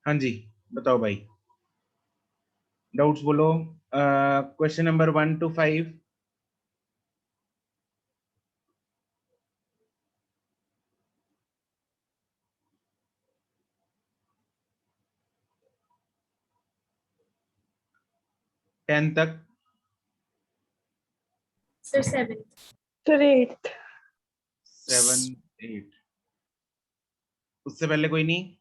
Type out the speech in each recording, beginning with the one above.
हाँ जी, बताओ भाई, डाउट्स बोलो। Question number 1 to 5। 10 तक। सर 7। सर 8। 7 8। उससे पहले कोई नहीं?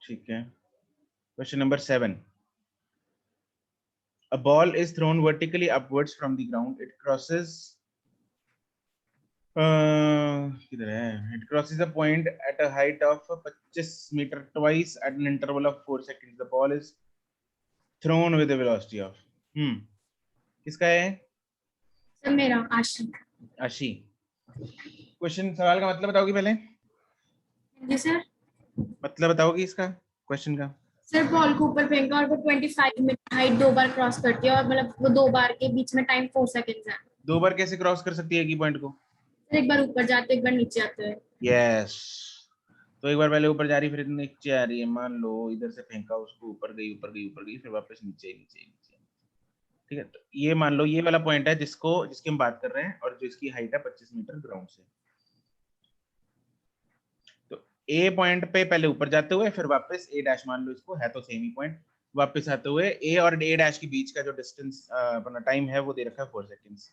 ठीक है। Question number 7। A ball is thrown vertically upwards from the ground. It crosses किधर है? It crosses a point at a height of 25 meter twice at an interval of 4 seconds. The ball is thrown with a velocity of किसका है? Sir मेरा आशी। आशी। Question, सवाल का मतलब बताओगी पहले? जी सर। मतलब बताओगी इसका, क्वेश्चन का? सर बॉल को ऊपर फेंका और वो 25 मिनट हाइट 2 बार क्रॉस करती है और मतलब वो 2 बार के बीच में टाइम 4 सेकंड्स है। 2 बार कैसे क्रॉस कर सकती है एक ही पॉइंट को? सर एक बार ऊपर जाते एक बार नीचे आते हैं। यस। तो एक बार पहले ऊपर जा रही फिर नीचे आ रही है। मान लो इधर से फेंका उसको, ऊपर गई ऊपर गई ऊपर गई, फिर वापस नीचे नीचे नीचे। ठीक है, तो ये मान लो ये वाला पॉइंट है जिसकी हम बात कर रहे हैं और जो इसकी हाइट है 25 मीटर ग्राउंड से। तो ए पॉइंट पे पहले ऊपर जाते हुए फिर वापस ए डैश, मान लो इसको है तो सेम ही पॉइंट, वापस आते हुए ए और ए डैश के बीच का जो डिस्टेंस अपना टाइम है वो दे रखा है 4 सेकंड्स।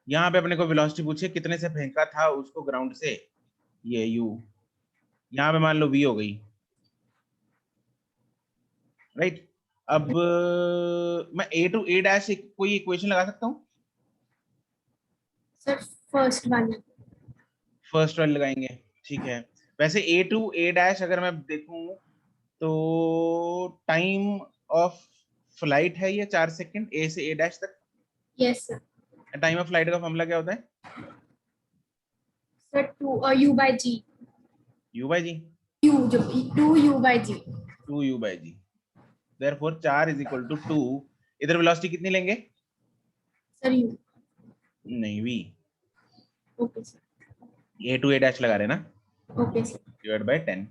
यहाँ पे अपने को वेलोसिटी पूछी कितने से फेंका था उसको ग्राउंड से, ये यू, यहाँ पे मान लो वी हो गई, राइट। अब मैं ए टू ए डैश कोई इक्वेशन लगा सकता हूँ? सर फर्स्ट वाली। फर्स्ट वाली लगाएंगे, ठीक है। वैसे ए टू ए डैश अगर मैं देखूं तो टाइम ऑफ फ्लाइट है ये 4 सेकंड ए से ए डैश तक। Yes sir. Time of flight का फॉर्मूला क्या होता है? Sir 2 U by G। U by G. U जो 2 U by G। 2 U by G. Therefore 4 is equal to 2। इधर वेलोसिटी कितनी लेंगे? Sir U। नहीं, V. Okay sir. A to A dash लगा रहे हैं ना, ओके सर। डिवाइड बाय 10,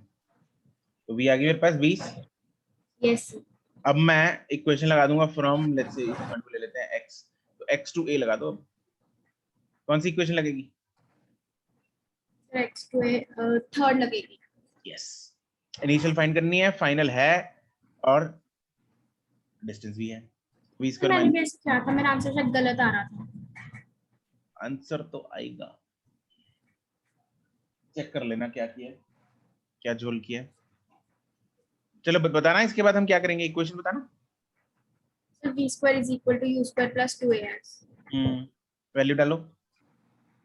तो वी आ गई मेरे पास 20। Yes sir. अब मैं इक्वेशन लगा दूंगा फ्रॉम, लेट्स से इस पॉइंट को ले लेते हैं x, तो x टू a लगा दो। कौन सी इक्वेशन लगेगी? Sir x to a third लगेगी। यस। इनिशियल फाइंड करनी है, फाइनल है और डिस्टेंस भी है। v सर स्क्वायर मैंने भी माइनस, ऐसे किया था, मेरा आंसर शायद गलत आ रहा था। आंसर तो आएगा, चेक कर लेना क्या किया है, क्या झोल किया है। चलो बताना, इसके बाद हम क्या करेंगे, इक्वेशन बताना। Sir v square is equal to u square plus 2as। Value डालो।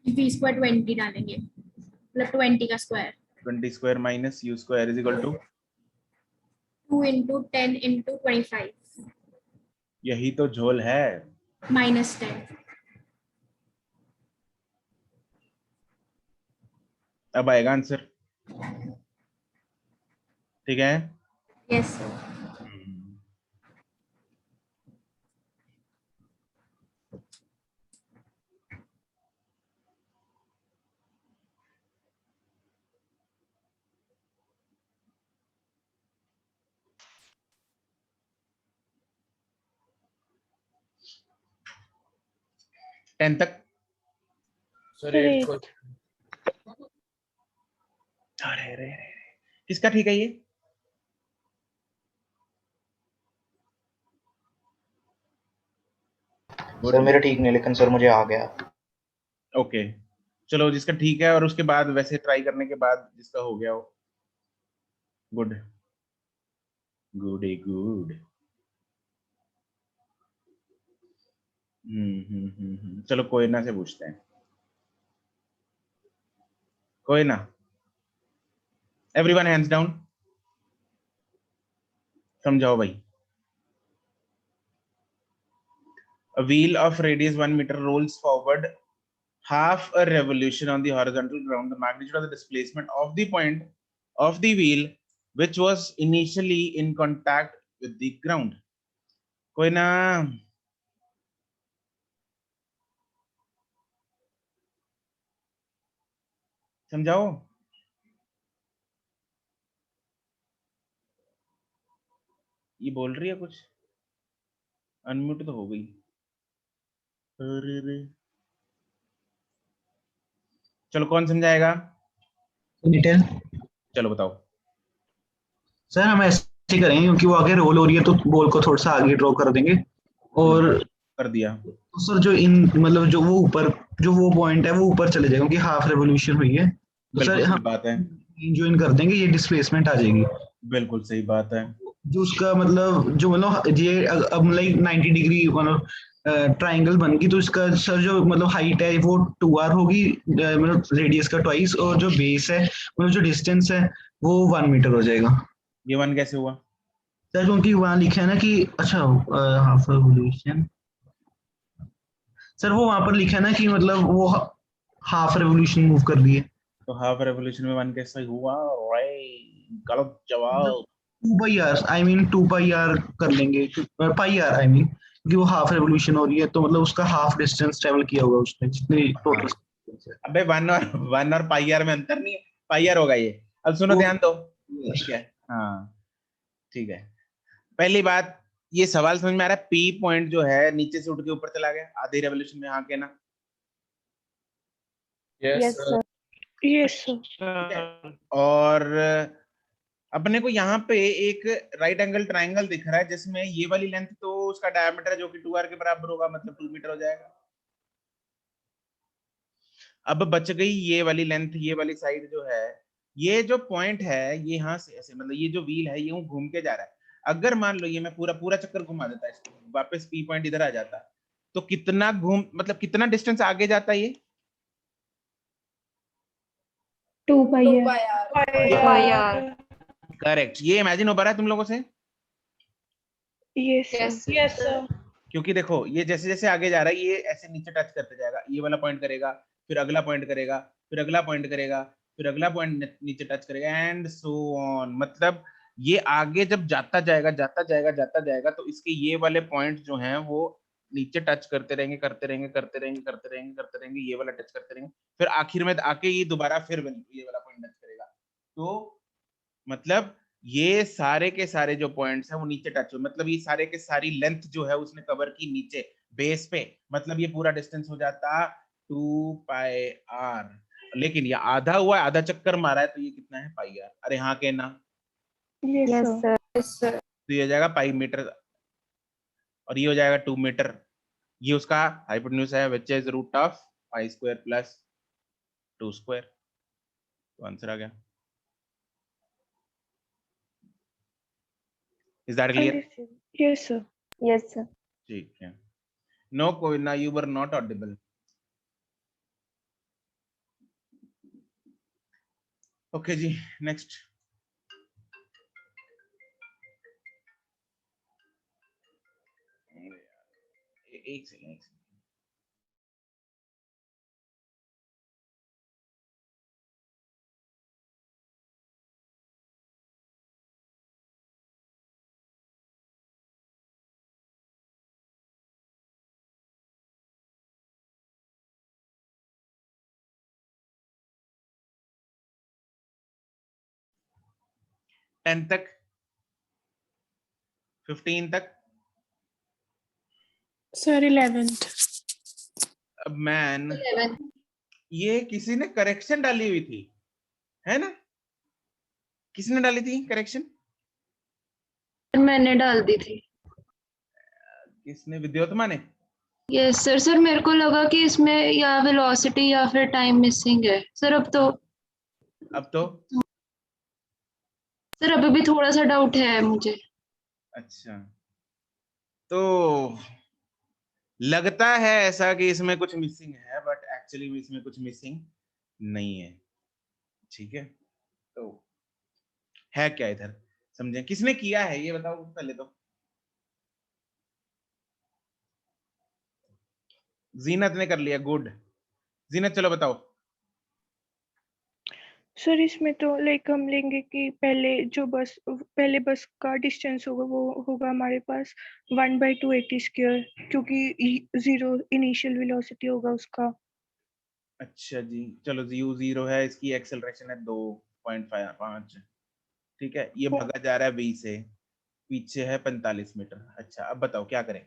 v square 20 डालेंगे, मतलब 20 का square. 20 square minus u square is equal to 2 into 10 into 25 यही तो झोल है। minus 10। अब आएगा आंसर, ठीक है। Yes sir. टेन तक। सर 8। अरे रे, किसका ठीक है ये? सर मेरा ठीक नहीं, लेकिन सर मुझे आ गया। ओके, चलो जिसका ठीक है और उसके बाद वैसे ट्राई करने के बाद जिसका हो गया हो, गुड गुड गुड। चलो कोई ना से पूछते हैं, कोई ना। एवरीवन हैंड्स डाउन, समझाओ भाई। A wheel of radius 1 meter rolls forward half a revolution on the horizontal ground. The magnitude of the displacement of the point of the wheel which was initially in contact with the ground. कोई ना? समझाओ। ये बोल रही है कुछ, unmute तो हो गई। अरे चलो कौन समझाएगा? डिटेल चलो बताओ। सर हम ऐसे करेंगे क्योंकि वो आगे रोल हो रही है तो बॉल को थोड़ा सा आगे ड्रॉ कर देंगे और कर दिया। तो सर जो इन मतलब जो वो ऊपर जो वो पॉइंट है वो ऊपर चले जाएगा क्योंकि हाफ रेवोल्यूशन हुई है तो बिल्कुल सर सही हम बात है, ज्वाइन कर देंगे ये डिस्प्लेसमेंट आ जाएगी बिल्कुल सही बात है। जो उसका मतलब जो मतलब ये अब लाइक 90 डिग्री मतलब ट्राइंगल बन गई तो इसका सर जो मतलब हाइट है वो 2r होगी मतलब रेडियस का ट्वाइस और जो बेस है मतलब जो डिस्टेंस है वो 1 मीटर हो जाएगा ये 1 कैसे हुआ? सर क्योंकि वहाँ लिखा है ना कि अच्छा हाफ रेवोल्यूशन सर वो वहां पर लिखा है ना कि मतलब वो हाफ रेवोल्यूशन मूव कर रही है तो हाफ रेवोल्यूशन में 1 कैसे हुआ? गलत जवाब। 2 pi R I mean 2 pi R कर लेंगे 2 पाई आर आई मीन क्योंकि वो हाफ रेवोल्यूशन हो रही है तो मतलब उसका हाफ डिस्टेंस ट्रेवल किया होगा उसने जितनी हाँ। टोटल अबे 1 और पाई आर में अंतर नहीं है, पाई आर होगा ये। अब सुनो वो ध्यान दो, ठीक है? हाँ ठीक है। पहली बात, ये सवाल समझ में आ रहा है? पी पॉइंट जो है नीचे से उठ के ऊपर चला गया आधे रेवोल्यूशन में, हाँ के ना? Yes, sir. यस सर ठीक है। और अपने को यहाँ पे एक राइट एंगल ट्राइंगल दिख रहा है जिसमें ये वाली लेंथ तो उसका डायमीटर है जो कि 2r के बराबर होगा, मतलब 2 मीटर हो जाएगा। अब बच गई ये वाली लेंथ, ये वाली साइड जो है, ये जो पॉइंट है ये यहाँ से ऐसे मतलब ये जो व्हील है ये यूं घूम के जा रहा है। अगर मान लो ये मैं पूरा पूरा चक्कर घुमा देता है इसको, वापस पी पॉइंट इधर आ जाता, तो कितना घूम मतलब कितना डिस्टेंस आगे जाता है ये? 2 पाई आर। करेक्ट। ये इमेजिन हो पा रहा है तुम लोगों से? Yes, sir. Yes, yes, sir. क्योंकि देखो ये जैसे जैसे आगे जा रहा है ये ऐसे नीचे टच करते जाएगा, ये वाला पॉइंट करेगा, फिर अगला पॉइंट करेगा, फिर अगला पॉइंट करेगा, फिर अगला पॉइंट नीचे टच करेगा एंड सो ऑन। मतलब ये आगे जब जाता जाएगा जाता जाएगा जाता जाएगा तो इसके ये वाले पॉइंट जो हैं वो नीचे टच करते रहेंगे करते रहेंगे करते रहेंगे करते रहेंगे करते रहेंगे, ये वाला टच करते रहेंगे, फिर आखिर में आके ये दोबारा फिर ये वाला पॉइंट टच करेगा। तो मतलब ये सारे के सारे जो पॉइंट्स हैं वो नीचे टच हुए, मतलब ये सारे के सारी लेंथ जो है उसने कवर की नीचे बेस पे, मतलब ये पूरा डिस्टेंस हो जाता 2 पाई आर। लेकिन ये आधा हुआ, आधा चक्कर मारा है तो ये कितना है? पाई आर। अरे हाँ के ना? Yes, yes, sir. sir. Yes, sir. तो ये हो जाएगा पाई मीटर और ये हो जाएगा 2 मीटर। ये उसका हाइपोटेन्यूज है which is root of pi square plus 2 square. तो आंसर आ गया। Is that clear? Understood. Yes, sir. Yes, sir. ठीक है। नो कोई ना, you were not audible. Okay जी, नेक्स्ट। एक सेकंड। टेन तक, 15 तक। Sir, 11th. अब मैन 11. ये किसी ने करेक्शन डाली हुई थी, है ना? किसने डाली थी करेक्शन? मैंने डाल दी थी। किसने? विद्योत्मा ने? Yes sir. सर मेरे को लगा कि इसमें या वेलोसिटी या फिर टाइम मिसिंग है सर। अब तो सर अभी भी थोड़ा सा डाउट है मुझे। अच्छा, तो लगता है ऐसा कि इसमें कुछ मिसिंग है बट एक्चुअली इसमें कुछ मिसिंग नहीं है। ठीक है, तो है क्या इधर? समझे? किसने किया है ये बताओ पहले तो। जीनत ने कर लिया, गुड। जीनत चलो बताओ। सर इसमें तो लाइक हम लेंगे कि पहले बस का डिस्टेंस होगा वो होगा हमारे पास 1/280 स्क्वायर क्योंकि 0 इनिशियल वेलोसिटी होगा उसका। अच्छा जी, चलो u 0 है, इसकी एक्सेलरेशन है 2.5, ठीक है। ये भगा जा रहा है v से, पीछे है 45 मीटर। अच्छा, अब बताओ क्या करें।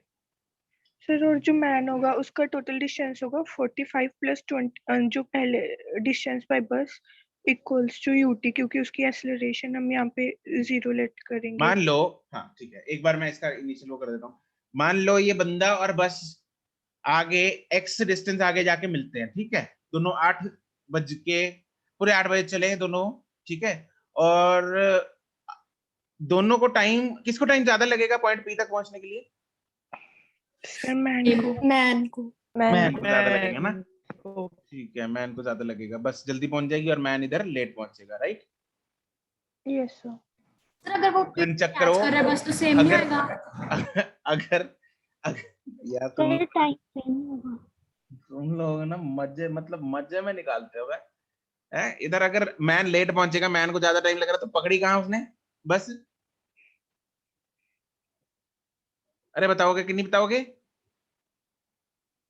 सर और जो मैन होगा उसका टोटल डिस्टेंस होगा 45 प्लस 20 जो पहले डिस्टेंस बाय बस इक्वल्स टू यूटी, क्योंकि उसकी एक्सेलरेशन हम यहाँ पे 0 लेट करेंगे। मान लो, हाँ ठीक है, एक बार मैं इसका इनिशियल वो कर देता हूँ। मान लो ये बंदा और बस आगे x डिस्टेंस आगे जाके मिलते हैं, ठीक है। दोनों 8 बज के पूरे 8 बजे चले दोनों, ठीक है। और दोनों को टाइम, किसको टाइम ज्यादा लगेगा पॉइंट P तक पहुंचने के लिए? सर मैन को मैन को मैन को ज्यादा लगेगा ना, ठीक है। मैन को ज्यादा लगेगा, बस जल्दी पहुंच जाएगी, और मैन इधर लेट पहुंचेगा, राइट। Yes sir. सर अगर वो गन चेक कैच करो। कर रहा है बस तो सेम नहीं अगर आएगा। अगर अगर या टाइम सेम होगा। तुम लोग ना मजे, मतलब मजे में निकालते हो बे। हैं, इधर अगर मैन लेट पहुंचेगा, मैन को ज्यादा टाइम लग रहा, तो पकड़ी कहाँ उसने बस? अरे बताओगे कि नहीं बताओगे?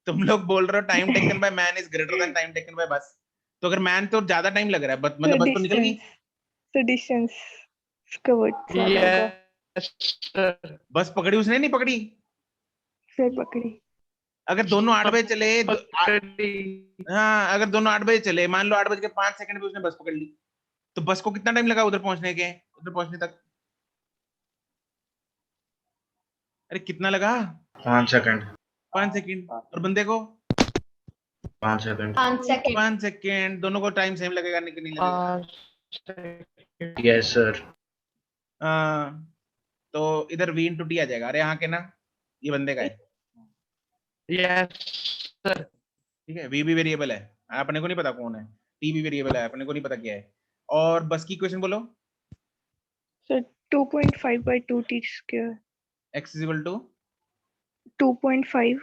तुम लोग बोल रहे हो time taken by man is greater than time taken by बस। तो अगर मैन तो ज्यादा टाइम लग रहा है, मतलब बस तो निकल गई। सर डिस्टेंस कवर्ड ज्यादा होगा। बस पकड़ी उसने, नहीं पकड़ी। सर पकड़ी। अगर दोनों 8 बजे चले हाँ, अगर दोनों 8 बजे चले, मान लो 8 बज के 5 सेकंड पे उसने बस पकड़ ली, तो बस को कितना टाइम लगा उधर पहुंचने तक? अरे कितना लगा? 5 सेकंड। 5 सेकंड। और बंदे को 5 सेकंड। 5 सेकंड। 5 सेकंड। दोनों को टाइम सेम लगेगा कि नहीं लगेगा? Yes sir. तो इधर v इंटू टी आ जाएगा। अरे यहाँ के ना, ये बंदे का है, ठीक है। v भी वेरिएबल है, अपने को नहीं पता कौन है। t भी वेरिएबल है, अपने को नहीं पता क्या है। और बस की इक्वेशन बोलो। Sir 2.5 by 2t square। x is equal to 2.5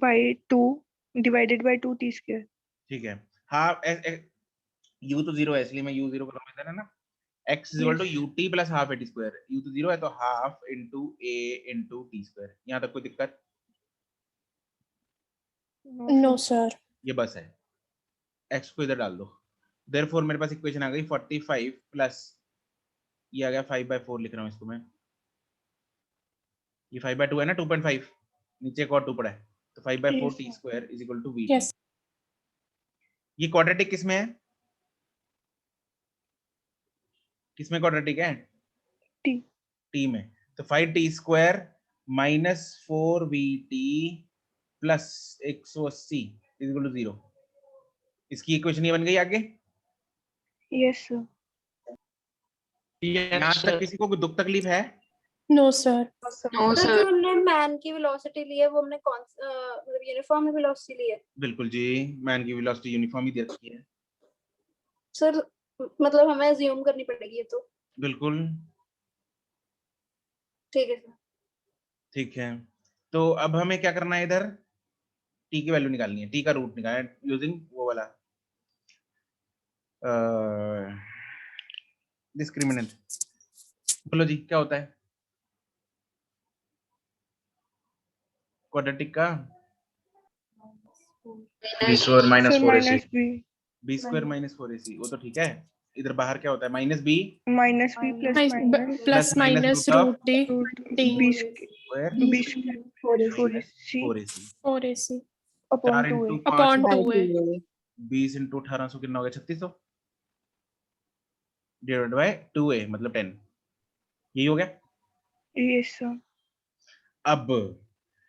by 2 divided by 2t square। ठीक है। हाफ u तो 0 है, इसलिए मैं u 0 कर रहा हूँ ना। x is equal to ut plus half a t square. u तो 0 है, तो half into a into T square. यहाँ तक कोई दिक्कत? No sir. ये बस है। x को इधर डाल दो, देयरफॉर मेरे पास इक्वेशन आ गई 45 प्लस, ये आ गया 5/4 लिख रहा हूँ इसको मैं। ये 5/2 है ना, 2.5, नीचे एक और 2 पड़ा है, तो 5/4 T square is equal to v। ये क्वाड्रेटिक किसमें है? किसमें क्वाड्रेटिक है? टी में। तो 5t square minus 4vt plus 180 is equal to 0। इसकी इक्वेशन ये बन गई आगे। Yes sir. यहाँ तक किसी को कोई दुख तकलीफ है? No sir. नो तो सर। जो हमने मैन की वेलोसिटी ली है वो हमने कौन मतलब यूनिफॉर्म वेलोसिटी ली है? बिल्कुल जी, मैन की वेलोसिटी यूनिफॉर्म ही दे रखी है। सर मतलब हमें अज्यूम करनी पड़ेगी ये तो। बिल्कुल ठीक है सर। ठीक है। तो अब हमें क्या करना है, इधर t की वैल्यू निकालनी है, t का रूट निकालना है यूजिंग वो वाला डिस्क्रिमिनेंट। बोलो जी क्या होता है क्वाड्रेटिक का? b square minus 4ac। b square minus 4ac, वो तो ठीक है। इधर बाहर क्या होता है? Minus b minus b plus minus root T b square square 4ac। 4ac 4 into upon 5, 2 है। 20 इंटू 1800 कितना हो गया? 3600 डिवाइडेड बाय 2a मतलब 10। यही हो गया। Yes sir. अब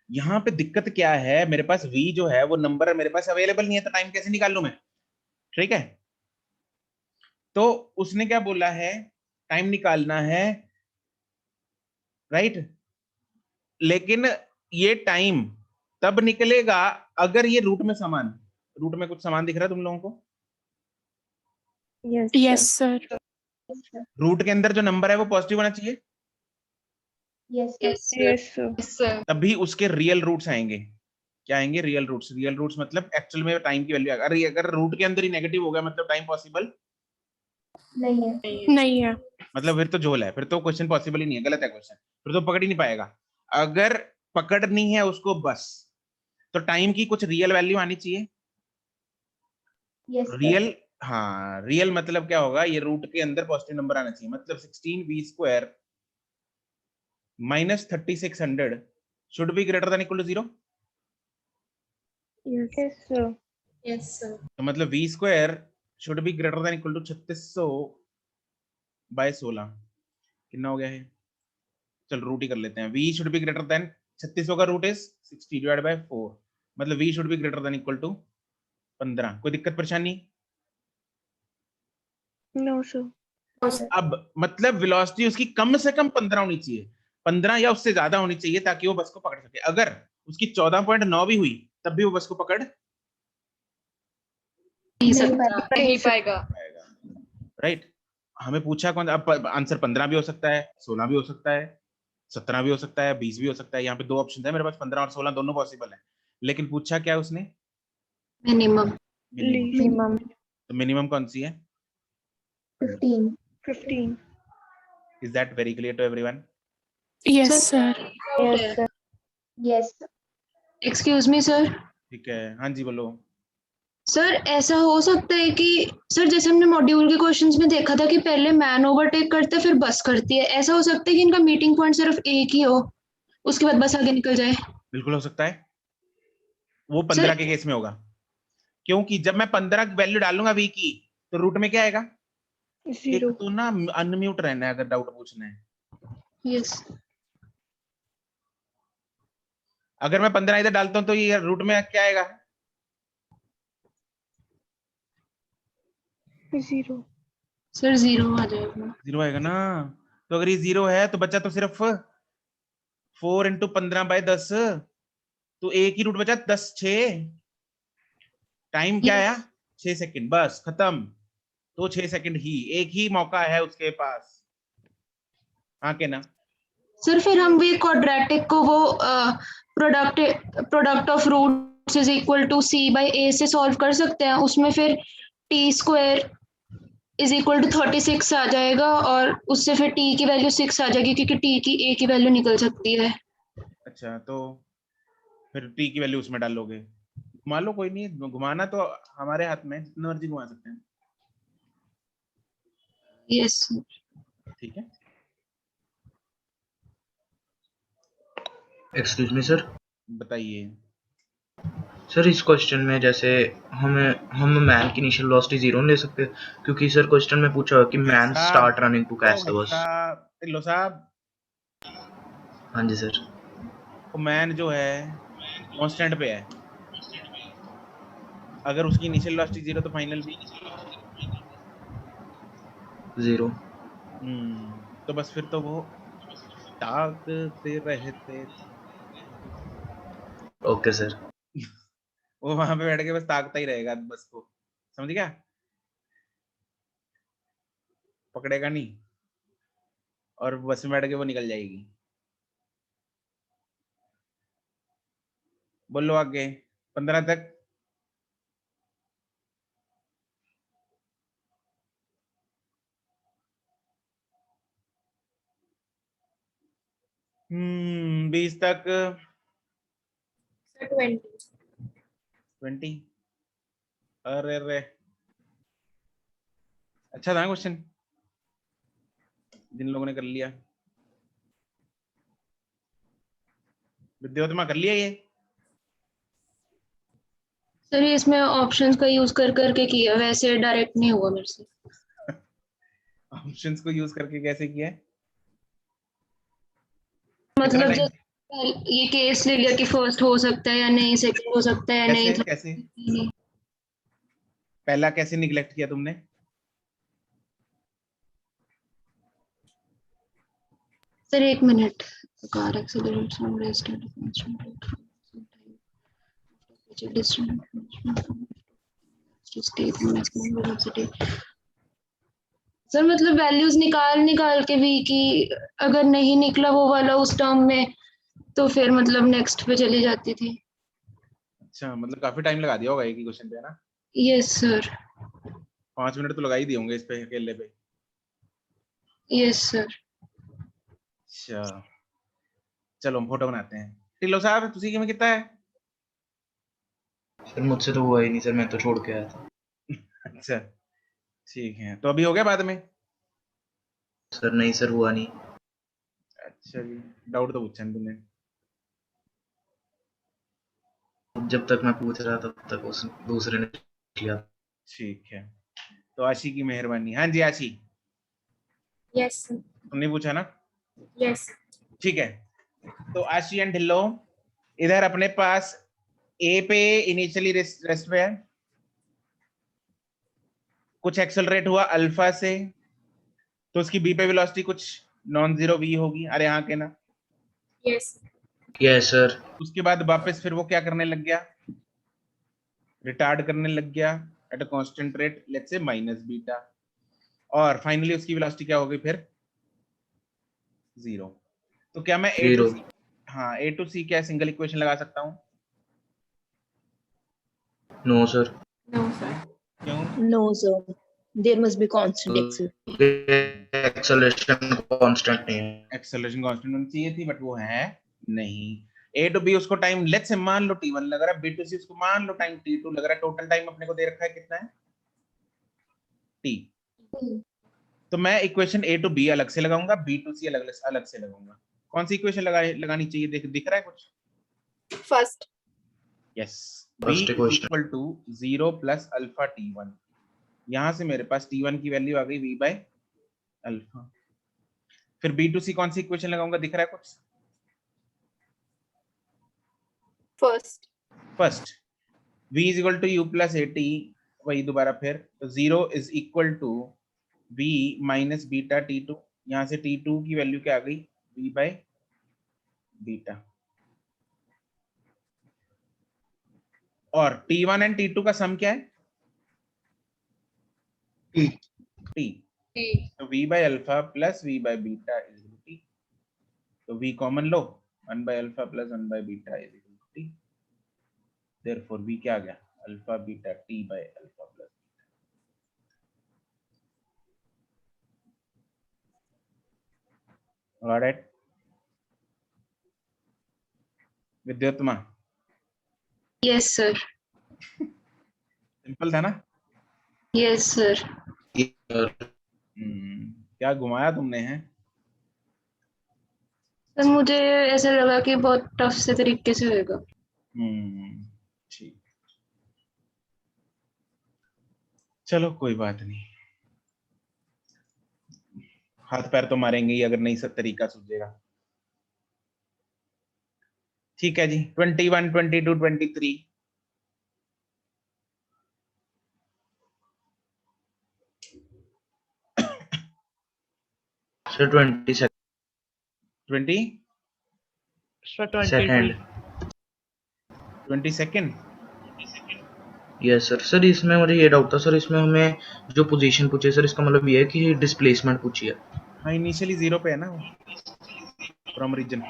यहाँ पे दिक्कत क्या है, मेरे पास v जो है वो नंबर मेरे पास अवेलेबल नहीं है, तो टाइम कैसे निकाल लूं मैं? ठीक है, तो उसने क्या बोला है, टाइम निकालना है, राइट। लेकिन ये टाइम तब निकलेगा अगर ये रूट में समान, रूट में कुछ समान दिख रहा है तुम लोगों को? Yes sir. रूट के अंदर जो नंबर है वो पॉजिटिव होना चाहिए, यस सर। तभी उसके रियल रूट्स आएंगे। क्या आएंगे? Real roots. रियल रूट्स मतलब एक्चुअल में टाइम की वैल्यू। अगर रूट के अंदर ही नेगेटिव हो गया मतलब टाइम पॉसिबल नहीं है। मतलब फिर तो झोल है, फिर तो क्वेश्चन पॉसिबल ही नहीं है, गलत है क्वेश्चन, फिर तो पकड़ ही नहीं पाएगा। अगर पकड़नी है उसको बस, तो टाइम की कुछ रियल वैल्यू आनी चाहिए, Yes, sir. रियल, हाँ रियल मतलब क्या होगा, ये रूट के अंदर पॉजिटिव नंबर आना चाहिए, मतलब 16v² minus 3600 should be greater than equal to 0। Yes, sir. Yes, sir. तो मतलब v² should be greater than equal to 3600 by 16। कितना हो गया है, चल रूट ही कर लेते हैं। v should be greater than 3600 का रूट इज 60 डिवाइड बाय 4, मतलब v should be greater than equal to 15। कोई दिक्कत परेशानी? No, sir. No, sir. अब मतलब वेलोसिटी उसकी कम से कम 15 होनी चाहिए, 15 या उससे ज्यादा होनी चाहिए ताकि वो बस को पकड़ सके। अगर उसकी 14.9 भी हुई तब भी वो बस को पकड़ नहीं सकता, नहीं पाएगा। राइट। हमें पूछा कौन, अब आंसर 15 भी हो सकता है, 16 भी हो सकता है, 17 भी हो सकता है, 20 भी हो सकता है। यहाँ पे दो ऑप्शन है मेरे पास, 15 और 16 दोनों पॉसिबल है, लेकिन पूछा क्या उसने, मिनिमम। Minimum. तो मिनिमम कौन सी है? 15. 15. Is that very clear to everyone? Yes, sir. Yes, sir. Yes, sir. Excuse me sir. ठीक है, हाँ जी बोलो। सर ऐसा हो सकता है कि सर जैसे हमने मॉड्यूल के क्वेश्चंस में देखा था कि पहले मैन ओवरटेक करते फिर बस करती है, ऐसा हो सकता है कि इनका मीटिंग पॉइंट सिर्फ एक ही हो, उसके बाद बस आगे निकल जाए। बिल्कुल हो सकता है, वो 15 के केस में होगा, क्योंकि जब मैं 15 वैल्यू डालूंगा v की तो रूट में क्या आएगा? एक 0. तो ना अनम्यूट रहना है अगर डाउट पूछना है। यस अगर मैं 15 इधर डालता हूं तो ये रूट में क्या आएगा? 0. सर 0 आ जाएगा। 0 आएगा ना, तो अगर ये 0 है तो बचा तो सिर्फ 4 × 15/10, तो एक ही रूट बचा 10 6। टाइम क्या आया? 6 सेकंड, बस खत्म। तो 6 सेकंड ही, एक ही मौका है उसके पास, हाँ के ना? सर फिर हम भी क्वाड्रेटिक को वो product of roots is equal to c by a से सॉल्व कर सकते हैं, उसमें फिर t² इज इक्वल टू 36 आ जाएगा और उससे फिर t की वैल्यू 6 आ जाएगी क्योंकि t की a की वैल्यू निकल सकती है। अच्छा, तो फिर t की वैल्यू उसमें डालोगे, घुमा लो, कोई नहीं, घुमाना तो हमारे हाथ में, जितना मर्जी घुमा सकते हैं। यस ठीक है, एक्सक्यूज मी सर। बताइए। सर इस क्वेश्चन में जैसे हम मैन की इनिशियल वेलोसिटी 0 ले सकते, क्योंकि सर क्वेश्चन में पूछा कि man start running to catch the bus. Tillo साहब, हाँ जी सर। तो मैन जो है कांस्टेंट पे है, अगर उसकी इनिशियल वेलोसिटी 0 तो फाइनल भी 0। तो बस फिर तो वो ताकते रहते, ओके सर। वो वहां पे बैठ के बस ताकता ही रहेगा बस को, समझ गया? पकड़ेगा नहीं, और बस में बैठ के वो निकल जाएगी। बोलो आगे, 15 तक। हम्म, 20 तक। Sir, 20. 20, अरे रे, अच्छा था क्वेश्चन, जिन लोगों ने कर लिया। विद्योत्मा कर लिया ये? सर ये इसमें ऑप्शंस का यूज कर करके किया, वैसे डायरेक्ट नहीं हुआ मेरे से। ऑप्शंस को यूज करके कैसे किया है? मतलब time? जब ये केस ले लिया कि फर्स्ट हो सकता है या नहीं, सेकंड हो सकता है या नहीं, कैसे कैसे पहला कैसे निगलेक्ट किया तुमने? सर एक minute, car accelerates from rest at constant rate which is distant to stay the maximum velocity। Sir मतलब वैल्यूज निकाल के भी कि अगर नहीं निकला वो वाला उस टर्म में तो फिर मतलब नेक्स्ट पे चली जाती थी। अच्छा, मतलब काफी टाइम लगा दिया होगा एक ही क्वेश्चन पे, है ना? Yes sir. 5 मिनट तो लगा ही दिए होंगे इस पे, अकेले पे। Yes sir. अच्छा, चलो हम फोटो बनाते हैं। टिल्लो साहब तुसी में कितना है? सर मुझसे तो हुआ ही नहीं सर, मैं तो छोड़ के आया था। अच्छा ठीक है, तो अभी हो गया बाद में? सर नहीं सर, हुआ नहीं। अच्छा जी, डाउट तो पूछा नहीं तुमने। जब तक मैं पूछ रहा तब तक उस दूसरे ने किया। ठीक है, तो आशी की मेहरबानी। हाँ जी आशी, यस तुमने पूछा ना? यस ठीक है, तो आशी एंड ढिल्लो, इधर अपने पास ए पे इनिशियली रेस्ट पे है, कुछ एक्सेलरेट हुआ अल्फा से, तो उसकी बी पे वेलोसिटी कुछ नॉन जीरो वी होगी। अरे हाँ के ना? Yes yes sir. उसके बाद वापस फिर वो क्या करने लग गया? रिटार्ड करने लग गया at a constant rate, let's say minus beta, और फाइनली उसकी वेलोसिटी क्या हो गई फिर? जीरो। तो क्या मैं ए टू 0। सी, हाँ ए टू सी क्या सिंगल इक्वेशन लगा सकता हूँ? No sir. नो सर क्यों? No, sir. There must be constant acceleration. Acceleration constant नहीं है। एक्सेलरेशन कांस्टेंट होनी चाहिए थी, बट वो है नहीं। ए टू बी उसको टाइम लेट्स से मान लो t1 लग रहा है, बी टू सी उसको मान लो टाइम t2 लग रहा है, टोटल टाइम अपने को दे रखा है कितना है? t। तो मैं इक्वेशन ए टू बी अलग से लगाऊंगा, बी टू सी अलग से लगाऊंगा। कौन सी इक्वेशन लगानी चाहिए? दिख रहा है कुछ? First. Yes, b first is equation. Equal to 0 plus alpha t1। यहां से मेरे पास t1 की वैल्यू आ गई v बाय अल्फा। फिर बी टू सी कौन सी इक्वेशन लगाऊंगा? दिख रहा है कुछ? First. First v is equal to U plus A T, वही दोबारा फिर, तो 0 is equal to v minus beta t2। यहां से t2 की वैल्यू क्या आ गई? v by beta. और t1 एंड t2 का सम क्या है? T। t। तो v by alpha plus v by beta is equal to t। तो v कॉमन लो, 1 by alpha plus 1 by beta is equal to t। Therefore v क्या आ गया? Alpha beta t by alpha plus. Got it? Vidyottama, yes sir. Simple था ना? Yes sir. क्या घुमाया तुमने है? सर मुझे ऐसा लगा कि बहुत टफ से तरीके से होगा। ठीक, चलो कोई बात नहीं, हाथ पैर तो मारेंगे ही अगर नहीं सब तरीका सूझेगा। ठीक है जी, 21, 22, 23। Sir 20 20 second. 22nd। Yes sir. Sir इसमें मुझे ये डाउट था सर, इसमें हमें जो पोजीशन पूछी है सर, इसका मतलब ये है कि डिस्प्लेसमेंट पूछी है। हाँ इनिशियली 0 पे है ना वो, फ्रॉम रीजन।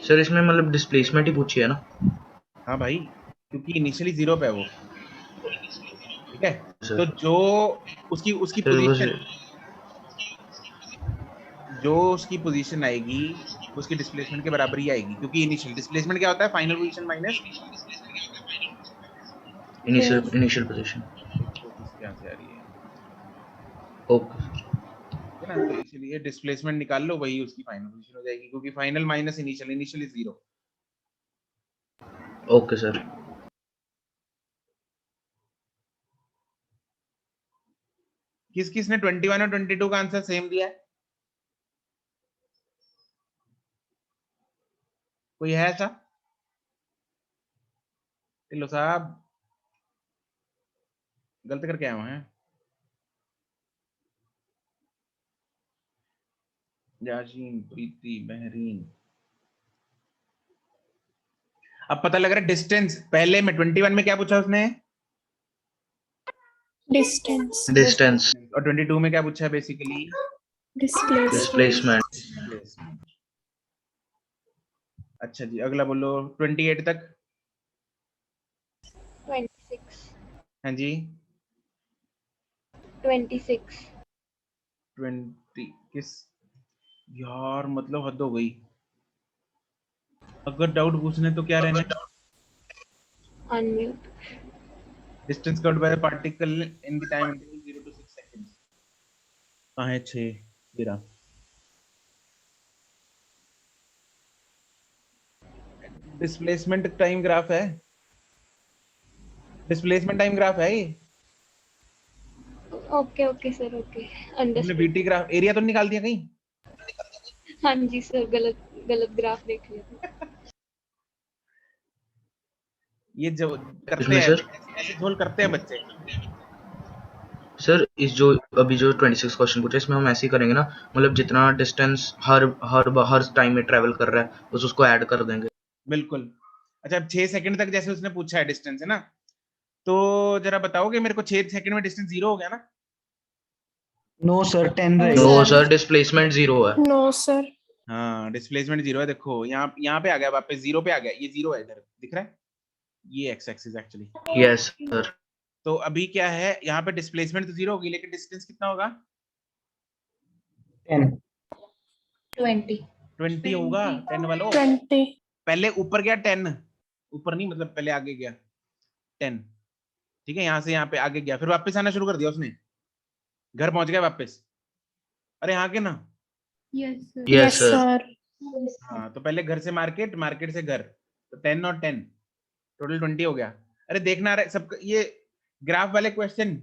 सर इसमें मतलब डिस्प्लेसमेंट ही पूछी है ना? हाँ भाई, क्योंकि इनिशियली 0 पे है वो, ठीक है। सर तो जो उसकी सर बस पोजीशन, जो उसकी पोजीशन आएगी उसकी डिस्प्लेसमेंट के बराबर ही आएगी, क्योंकि इनिशियल डिस्प्लेसमेंट क्या होता है? Final position minus initial position. क्या से आ रही है, ओके है ना? तो इसलिए डिस्प्लेसमेंट निकाल लो, वही उसकी फाइनल पोजीशन हो जाएगी, क्योंकि final minus initial, initial is 0। Okay sir. किस किस ने 21 और 22 का आंसर सेम दिया है? कोई है ऐसा? टिल्लो साहब गलत करके आए हैं। याशीन, प्रीति, बहरीन। अब पता लग रहा है डिस्टेंस। पहले में 21 में क्या पूछा उसने? Distance. डिस्टेंस। और 22 में क्या पूछा है बेसिकली? Displacement. डिस्प्लेसमेंट। अच्छा जी, अगला बोलो 28 तक। 26. हाँ जी 26. 20 किस यार, मतलब हद हो गई। अगर डाउट पूछने तो क्या रहने? Unmute. Distance covered by particle in the time interval 0 to 6 seconds. कहाँ है 6 ये रहा। डिस्प्लेसमेंट टाइम ग्राफ है, डिस्प्लेसमेंट टाइम ग्राफ है ये। ओके ओके सर, ओके हमने अंडरस्टूड। बीटी ग्राफ एरिया तो नहीं निकाल दिया कहीं? हाँ जी सर, गलत गलत ग्राफ देख लिया था। ये जो करते इसमें हैं सर ऐसे झोल करते हैं बच्चे। सर इस जो अभी जो 26 क्वेश्चन पूछे इसमें हम ऐसे ही करेंगे ना, मतलब जितना डिस्टेंस हर टाइम में ट्रेवल कर रहा है बस उसको ऐड कर देंगे। बिल्कुल। अच्छा अब 6 सेकंड तक जैसे उसने पूछा है डिस्टेंस है ना, तो जरा बताओगे मेरे को 6 सेकंड में डिस्टेंस 0 हो गया ना? नो सर 10 No, रहेगा। No sir. सर डिस्प्लेसमेंट 0 है। No sir. हाँ डिस्प्लेसमेंट 0 है, देखो यहाँ पे आ गया वापस 0 पे आ गया, ये 0 है इधर दिख रहा है, ये x axis actually. Yes sir. तो अभी क्या है यहाँ पे डिस्प्लेसमेंट तो 0 होगी लेकिन डिस्टेंस कितना होगा? 10 20 होगा 10 वालों। 20। पहले ऊपर गया 10, ऊपर नहीं मतलब पहले आगे गया 10, ठीक है, यहाँ से यहाँ पे आगे गया, फिर वापस आना शुरू कर दिया उसने, घर पहुंच गया वापस। अरे हाँ के ना? Yes sir. Yes sir. हाँ तो पहले घर से मार्केट, मार्केट से घर, तो 10 और 10 टोटल 20 हो गया। अरे देखना रहे सब ये ग्राफ वाले क्वेश्चन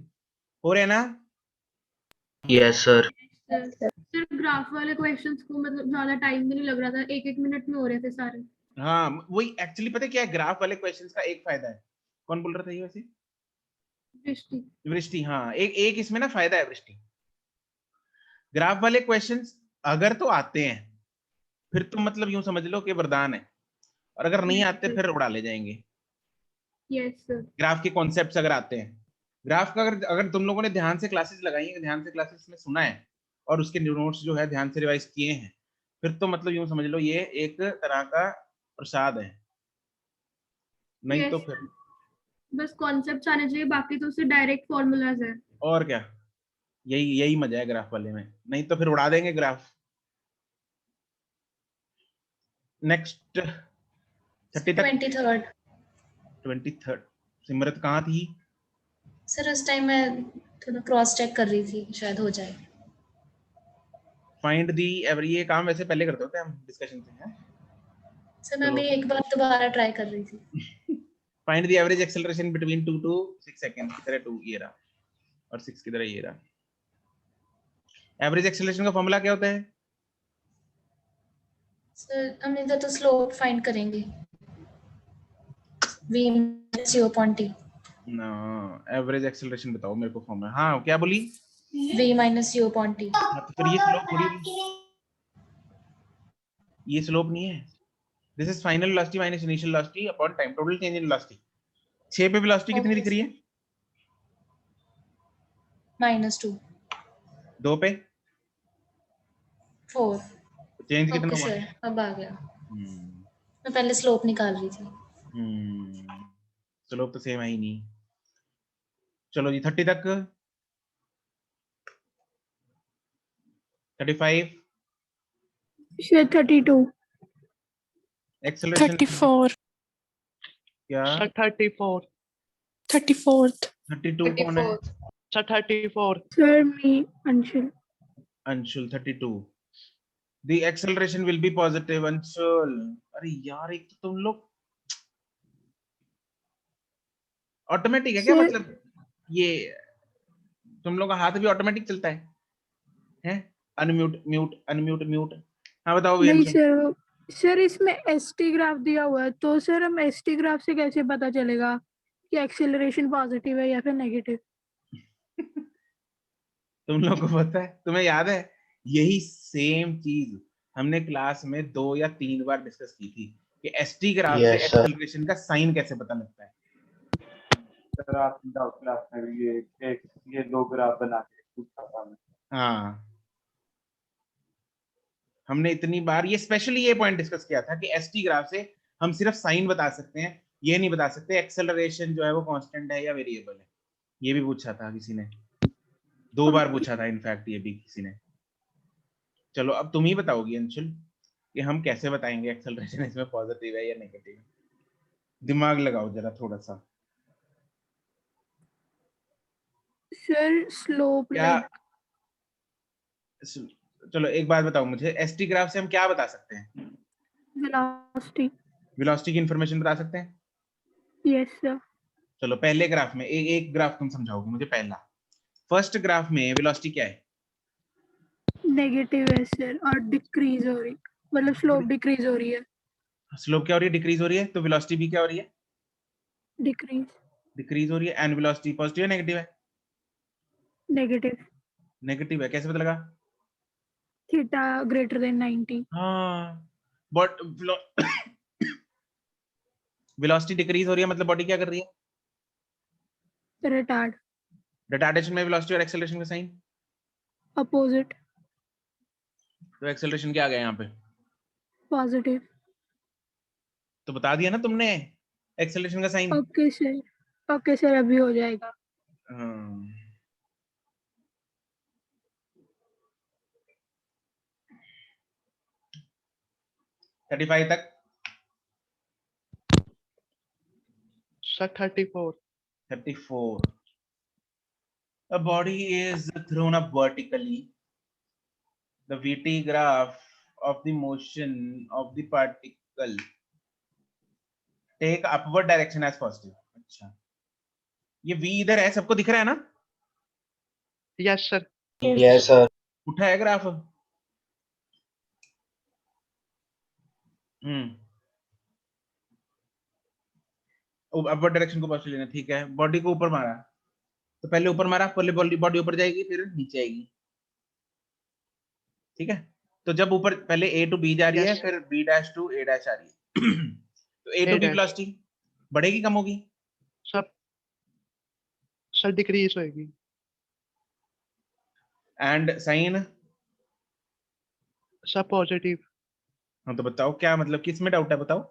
हो रहे हैं ना? Yes sir. सर ग्राफ वाले क्वेश्चंस को मतलब ज्यादा टाइम भी नहीं लग रहा था, 1-1 मिनट में हो रहे थे सारे। हाँ वही एक्चुअली पता है क्या है, ग्राफ वाले क्वेश्चंस का एक फायदा है, कौन बोल रहा था ये वैसे? दृष्टि। वृष्टि। हाँ एक इसमें ना फायदा है वृष्टि, ग्राफ वाले क्वेश्चंस अगर तो आते हैं फिर तो मतलब यूं समझ लो कि वरदान है, और अगर नहीं आते फिर उड़ा ले जाएंगे। Yes sir. ग्राफ के कॉन्सेप्ट्स अगर आते हैं, ग्राफ का अगर तुम लोगों ने ध्यान से क्लासेस लगाई है, ध्यान से क्लासेस में सुना है और उसके नोट्स जो है ध्यान से रिवाइज किए हैं, फिर तो मतलब यूं समझ लो ये एक तरह का प्रसाद है, नहीं तो फिर बस कॉन्सेप्ट्स आने चाहिए, बाकी तो उससे डायरेक्ट फॉर्मूलाज है। और क्या, यही मजा है ग्राफ वाले में, नहीं तो फिर उड़ा देंगे ग्राफ। नेक्स्ट 30 तक 23rd सिमरत कहाँ थी? सर उस टाइम मैं थोड़ा क्रॉस चेक कर रही थी, शायद हो जाए। फाइंड दी एवरी, ये काम वैसे पहले करते होते हैं हम डिस्कशन से हैं। सर मैं भी एक बार दोबारा ट्राई कर रही थी। Find the average acceleration between 2 to 6 second, की तरह 2 ये रहा और 6 की तरह ये रहा। एवरेज एक्सेलरेशन का फॉर्मूला क्या होता है? सर हम इधर तो स्लोप फाइंड करेंगे, v minus 0.t। ना एवरेज एक्सेलरेशन बताओ मेरे को फॉर्मूला। हाँ क्या बोली? v minus 0.t। हाँ, तो फिर ये स्लोप थोड़ी हुई, ये स्लोप नहीं है। This is final velocity minus initial velocity upon time, total change in velocity. 6 पे वेलोसिटी कितनी दिख रही है? -2। 2 पे 4। चेंज कितना ओके हुआ? सर, अब आ गया। मैं पहले स्लोप निकाल रही थी। स्लोप तो सेम है ही नहीं। चलो जी 30 तक, 35 सर 32। एक्सेलरेशन 34। क्या? 34 34th। 32 कौन है? Sir 34 sir me Anshul. Anshul 32। The acceleration will be positive Anshul. अरे यार एक तो तुम लोग ऑटोमेटिक है क्या? सर- मतलब ये तुम लोग का हाथ भी ऑटोमेटिक चलता है? Unmute mute unmute mute. हाँ बताओ भी नहीं अंशुल। सर इसमें एसटी ग्राफ दिया हुआ है, तो सर हम एसटी ग्राफ से कैसे पता चलेगा कि एक्सेलरेशन पॉजिटिव है या फिर नेगेटिव? तुम लोग को पता है, तुम्हें याद है यही सेम चीज हमने क्लास में 2 या 3 बार डिस्कस की थी कि एसटी ग्राफ से Yes, sir. एक्सेलरेशन का साइन कैसे पता लगता है। सर आपने डाउट क्लास में भी ये दो ग्राफ बना के पूछा था मैं। हाँ हमने इतनी बार ये स्पेशली ये पॉइंट डिस्कस किया था कि एसटी ग्राफ से हम सिर्फ साइन बता सकते हैं, ये नहीं बता सकते एक्सेलरेशन जो है वो कांस्टेंट है या वेरिएबल है। ये भी पूछा था किसी ने, 2 बार पूछा था इनफैक्ट ये भी किसी ने। चलो अब तुम ही बताओगी अंशुल कि हम कैसे बताएंगे एक्सेलरेशन इसमें पॉजिटिव है या नेगेटिव। दिमाग लगाओ जरा थोड़ा सा। सर स्लोप क्या लाइक चलो एक बात बताओ मुझे, एसटी ग्राफ से हम क्या बता सकते हैं? वेलोसिटी। वेलोसिटी की इंफॉर्मेशन बता सकते हैं? Yes sir. चलो पहले ग्राफ में एक ग्राफ तुम समझाओगे मुझे। पहला फर्स्ट ग्राफ में वेलोसिटी क्या है? नेगेटिव है सर और डिक्रीज हो रही, मतलब स्लोप डिक्रीज हो रही है। स्लोप क्या हो रही है? डिक्रीज हो रही है। तो वेलोसिटी भी क्या हो रही है? डिक्रीज। डिक्रीज हो रही है। एंड वेलोसिटी पॉजिटिव है नेगेटिव है? नेगेटिव। नेगेटिव है। कैसे पता लगा? Theta greater than 90। हाँ, बट वेलोसिटी डिक्रीज हो रही है मतलब बॉडी क्या कर रही है? रिटार्ड। रिटार्डेशन में वेलोसिटी और एक्सेलरेशन का साइन? अपोजिट। तो एक्सेलरेशन क्या आ गया यहाँ पे? पॉजिटिव। तो बता दिया ना तुमने एक्सेलरेशन का sign. Okay sir, okay sir, अभी हो जाएगा। हाँ 35 तक। Sir, 34. 34. A body is thrown up vertically. The VT graph of the motion of the particle take upward direction as positive. अच्छा, ये V इधर है, सबको दिख रहा है ना? Yes, sir. Yes sir. उठा है ग्राफ? अपवर्ड डायरेक्शन को पॉजिटिव लेना, ठीक है। बॉडी को ऊपर मारा, तो पहले ऊपर मारा, पहले बॉडी ऊपर जाएगी फिर नीचे आएगी, ठीक है। तो जब ऊपर पहले A टू B जा रही है, Yes. फिर B dash to A dash आ रही है तो A to A B dash. Velocity बढ़ेगी कम होगी? Sir, decrease होएगी. And sign? Sir, positive. हाँ तो बताओ क्या मतलब, किस में डाउट है बताओ?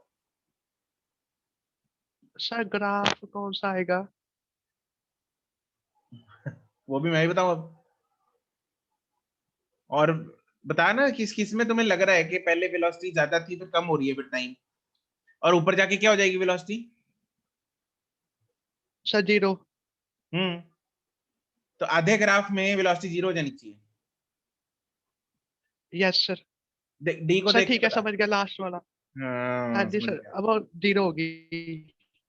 Sir, ग्राफ कौन सा आएगा? वो भी मैं ही बताऊं अब? और बता ना किस किस में तुम्हें लग रहा है कि पहले वेलोसिटी ज्यादा थी फिर कम हो रही है विद टाइम, और ऊपर जाके क्या हो जाएगी वेलोसिटी? Sir, 0. तो आधे ग्राफ में वेलोसिटी 0 हो जानी चाहिए। Yes, sir. डी को Sir, देख के ठीक है, बता। समझ गया लास्ट वाला. हाँ हाँ जी समझ सर, गया। अब वो 0 होगी.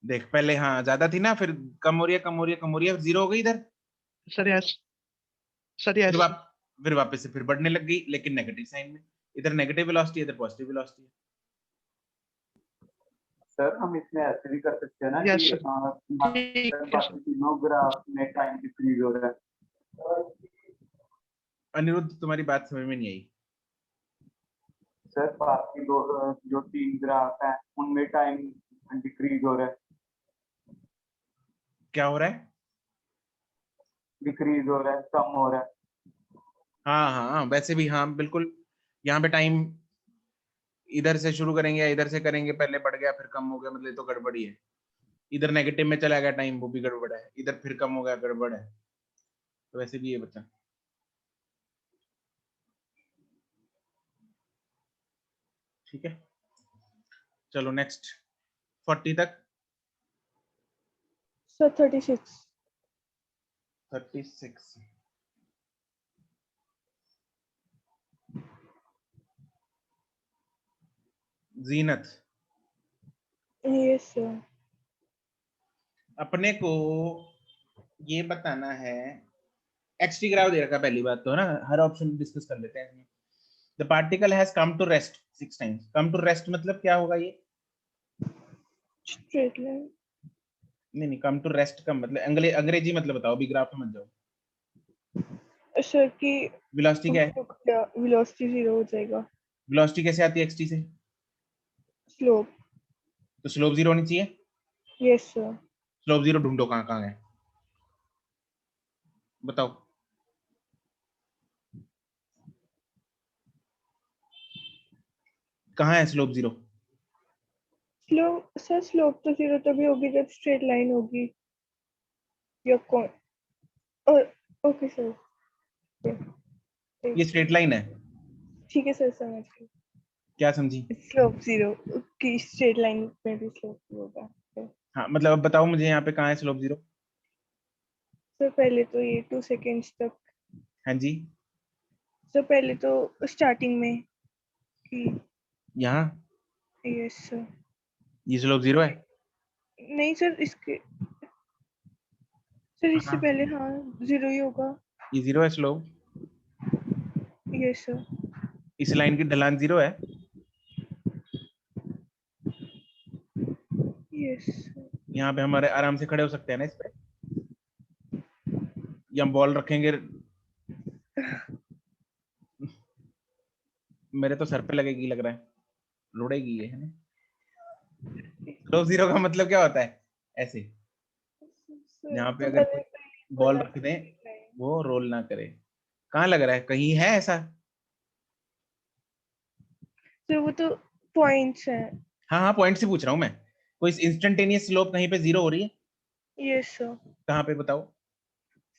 देख पहले हाँ ज्यादा थी ना, फिर कम हो रही है कम हो रही है कम हो रही है, 0 हो गई इधर, Sir, yes. Sir, फिर yes. फिर वापस से फिर बढ़ने लग गई, लेकिन नेगेटिव साइन में। इधर नेगेटिव वेलोसिटी, इधर पॉजिटिव वेलोसिटी है। सर हम इसमें ऐसे भी कर सकते हैं ना Yes, कि sir. ठीक है, बाकी sir. तीनों ग्राफ में टाइम डिक्रीज हो रहा है। अनिरुद्ध तुम्हारी बात समझ में नहीं आई। सर बाकी दो जो तीन ग्राफ हैं उनमें टाइम डिक्रीज हो रहा है। क्या हो रहा है? डिक्रीज हो रहा है, कम हो रहा है। हाँ वैसे भी हाँ बिल्कुल। यहाँ पे टाइम इधर से शुरू करेंगे या इधर से करेंगे, पहले बढ़ गया फिर कम हो गया, मतलब तो गड़बड़ी है। इधर नेगेटिव में चला गया टाइम, वो भी गड़बड़ है। इधर फिर कम हो गया, गड़बड़ है। तो वैसे भी ये बच्चा, ठीक है। चलो नेक्स्ट 40 तक। सर 36। 36 जीनत, यस सर। अपने को ये बताना है, एक्सटी ग्राफ दे रखा है पहली बात तो, है ना। हर ऑप्शन डिस्कस कर लेते हैं इसमें। The particle has come to rest 6 times. Come to rest मतलब क्या होगा ये? Straight line. नहीं कम टू रेस्ट का मतलब अंग्रेजी मतलब बताओ, अभी ग्राफ में मत जाओ। सर की वेलोसिटी क्या है? वेलोसिटी 0 हो जाएगा। वेलोसिटी कैसे आती है एक्सटी से? स्लोप। तो स्लोप 0 होनी चाहिए। Yes sir. स्लोप 0 ढूंढो, कहाँ कहाँ है बताओ। कहाँ है स्लोप 0? स्लोप सर, स्लोप तो 0 तभी होगी जब स्ट्रेट लाइन होगी या कौन। और ओके सर, ये स्ट्रेट लाइन है। ठीक है सर, समझ गई। क्या समझी? स्लोप 0 की स्ट्रेट लाइन में भी स्लोप होगा। हाँ मतलब अब बताओ मुझे यहाँ पे कहाँ है स्लोप 0? सर पहले तो ये 2 सेकंड्स तक, हाँ जी, सर पहले तो स्टार्टिंग में कि यहाँ यस सर, ये स्लोप 0 है। नहीं सर इसके, सर इससे हाँ, पहले हाँ 0 ही होगा, ये 0 है स्लोप। यस सर, इस लाइन की ढलान 0 है। यस सर, यहाँ पे हमारे आराम से खड़े हो सकते हैं ना इस पे, या बॉल रखेंगे। मेरे तो सर पे लगेगी लग रहा है, रुड़ेगी ये, है ना। स्लोप 0 का मतलब क्या होता है? ऐसे यहाँ पे तो अगर मैंने बॉल बोला रख दें वो रोल ना करे। कहाँ लग रहा है, कहीं है ऐसा? सर वो तो पॉइंट्स हैं, हाँ हाँ, पॉइंट से पूछ रहा हूँ मैं। कोई इंस्टेंटेनियस स्लोप कहीं पे 0 हो रही है? Yes sir. कहाँ पे बताओ?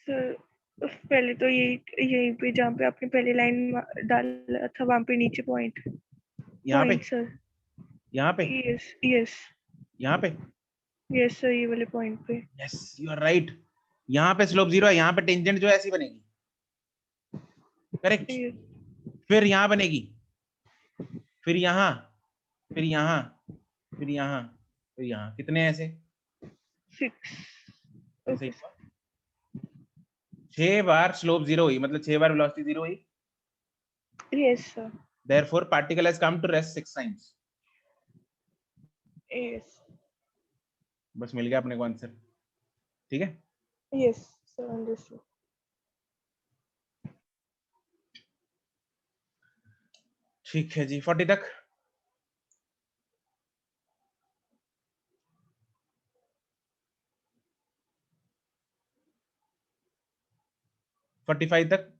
सर पहले तो यहीं पे जहाँ पे आपने पहले लाइन डाला था वहाँ पे नीचे पॉइंट यहाँ पे, सर, यहाँ पे, यस यस यहाँ पे। यस सर, ये वाले पॉइंट पे, यस, यू आर राइट। यहाँ पे स्लोप 0 है, यहाँ पे टेंजेंट जो है ऐसी बनेगी, करेक्ट। yes, फिर यहाँ बनेगी, फिर यहाँ, फिर यहाँ, फिर यहाँ, फिर यहाँ। कितने ऐसे? 6 ऐसे ओके ही 6 बार स्लोप 0 हुई, मतलब 6 बार वेलोसिटी 0 हुई। Yes sir, Therefore, particle has come to rest 6 times. Yes बस मिल गया अपने को आंसर, ठीक है। Yes sir, understood. ठीक है जी, 40 तक। $45 तक।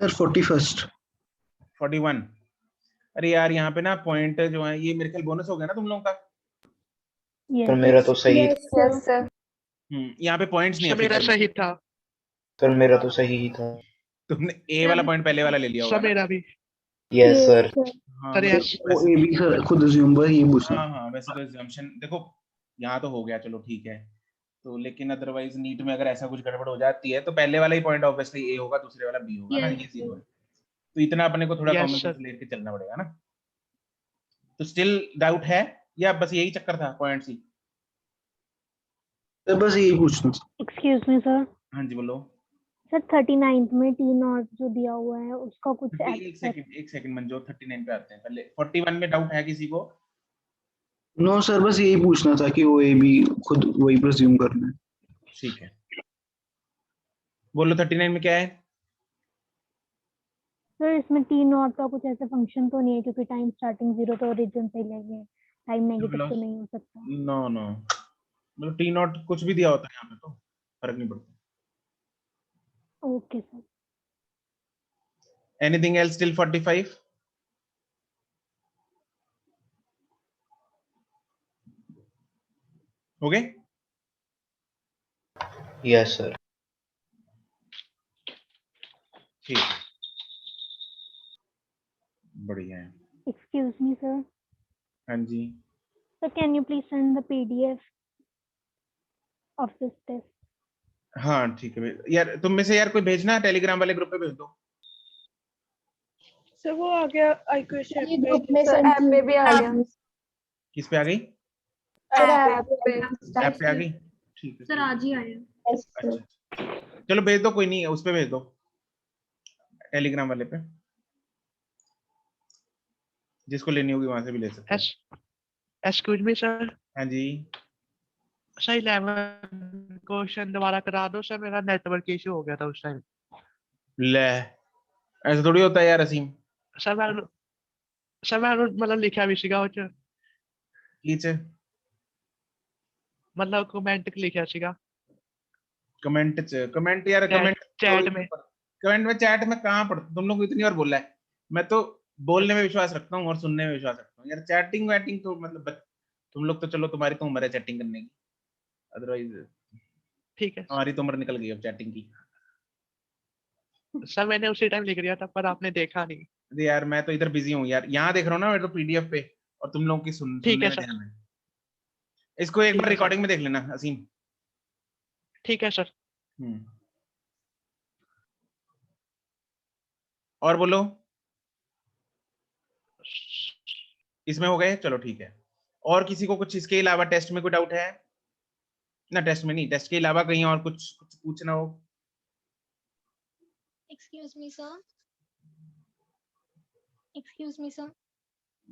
Sir 41st। 41। अरे यार यहाँ पे ना पॉइंट जो है ये मेरे ख्याल बोनस हो गया ना तुम लोगों का। सर मेरा तो सही, यस सर। यहाँ पे पॉइंट्स नहीं सर है मेरा figure में। सही था। सर मेरा तो सही ही था। तुमने ए वाला पॉइंट पहले वाला ले लिया होगा सर ना? मेरा भी। Yes sir. हाँ सर मतलब यस। वो ए बी सर खुद assume पर ये पूछना। हाँ हाँ, वैसे तो एग्जाम्पशन देखो यहाँ तो हो गया, चलो ठीक है। तो लेकिन अदरवाइज नीट में अगर ऐसा कुछ गड़बड़ हो जाती है तो पहले वाला ही पॉइंट ऑब्वियसली ए होगा, दूसरे वाला बी होगा ना, ये Yes, 0 है। तो इतना अपने को थोड़ा Yes, कॉमन sir. सेंस लेके चलना पड़ेगा ना। तो स्टिल डाउट है या बस यही चक्कर था पॉइंट्स ही? सर बस यही पूछना था। एक्सक्यूज मी सर, हाँ जी बोलो। सर 39 में टी नॉट जो दिया हुआ है उसका कुछ एक सेकंड मंजो, 39 पे आते हैं पहले। 41 में डाउट है किसी को? नो सर, बस यही पूछना था कि वो ए बी खुद वही प्रिज्यूम करना है। ठीक है, बोलो 39 में क्या है? सर इसमें टी नॉट का कुछ ऐसा फंक्शन तो नहीं है क्योंकि टाइम स्टार्टिंग 0 तो ओरिजिन से लेंगे, टाइम नेगेटिव तो नहीं हो सकता। नो नो, मतलब टी नॉट कुछ भी दिया होता है यहाँ पे तो फर्क नहीं पड़ता। Okay sir. Anything else till 45? Okay, yes sir. ठीक है, बढ़िया है। एक्सक्यूज मी सर, हाँ जी, sir can you please send the PDF of this test? हाँ ठीक है यार, तुम में से यार कोई भेजना है टेलीग्राम वाले ग्रुप पे, भेज दो। सर वो आ गया आई क्वेश्चन ये ग्रुप में सर ऐप पे भी आ गया। किस पे आ गई? सर ऐप पे ऐप पे आ गई, ठीक है। सर आज ही आया। अच्छा चलो भेज दो, कोई नहीं है उस पे भेज दो, टेलीग्राम वाले पे। जिसको लेनी होगी वहां से भी ले सकते हैं। Excuse me sir. हाँ जी, सर 11 क्वेश्चन दोबारा करा दो सर, मेरा नेटवर्क इशू हो गया था उस टाइम। ले ऐसा थोड़ी होता है यार असीम। सर मैं मतलब लिखा भी सीगा वो नीचे मतलब कमेंट लिखा सीगा कमेंट यार, कमेंट चैट में। कमेंट में चैट में कहाँ पढ़ता, तुम लोग को इतनी बार बोला है। मैं तो बोलने में विश्वास रखता हूँ और सुनने में विश्वास रखता हूँ यार। चैटिंग वैटिंग तो मतलब तुम लोग तो चलो, तुम्हारी तो उम्र है चैटिंग करने की, अदरवाइज ठीक है हमारी तो उम्र निकल गई अब चैटिंग की। सर, मैंने उसी टाइम लिख दिया था पर आपने देखा नहीं। अरे यार मैं तो इधर बिजी हूँ यार, यहाँ देख रहा हूँ ना मैं तो पीडीएफ पे, और तुम लोगों की सुनने ठीक है में सर। ध्यान है। इसको एक ठीक बार है रिकॉर्डिंग में देख लेना असीम। ठीक है सर। और बोलो, इसमें हो गए, चलो ठीक है। और किसी को कुछ इसके अलावा टेस्ट में कोई डाउट है? ना टेस्ट में नहीं, टेस्ट के अलावा कहीं और कुछ कुछ पूछना हो? Excuse me, sir. Excuse me, sir.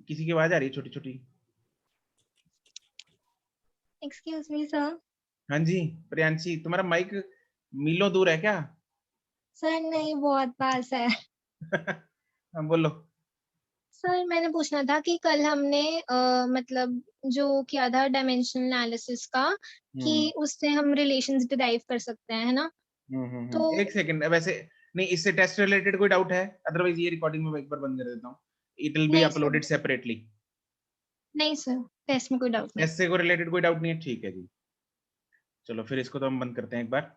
किसी की आवाज आ रही है छोटी छोटी? Excuse me, sir. हाँ जी प्रियांशी, तुम्हारा माइक मीलों दूर है क्या? सर नहीं, बहुत पास है। हाँ बोलो। सर मैंने पूछना था कि कल हमने मतलब जो किया था डायमेंशनल एनालिसिस का, कि उससे हम रिलेशंस डिराइव कर सकते हैं, है ना? तो एक सेकंड, वैसे नहीं, इससे टेस्ट रिलेटेड कोई डाउट है? अदरवाइज ये रिकॉर्डिंग में एक बार बंद कर देता हूँ, इट विल बी नहीं अपलोडेड सर, सेपरेटली। नहीं सर, टेस्ट में कोई डाउट नहीं। टेस्ट से कोई रिलेटेड कोई डाउट नहीं है, ठीक है जी। चलो फिर इसको तो हम बंद करते हैं एक बार।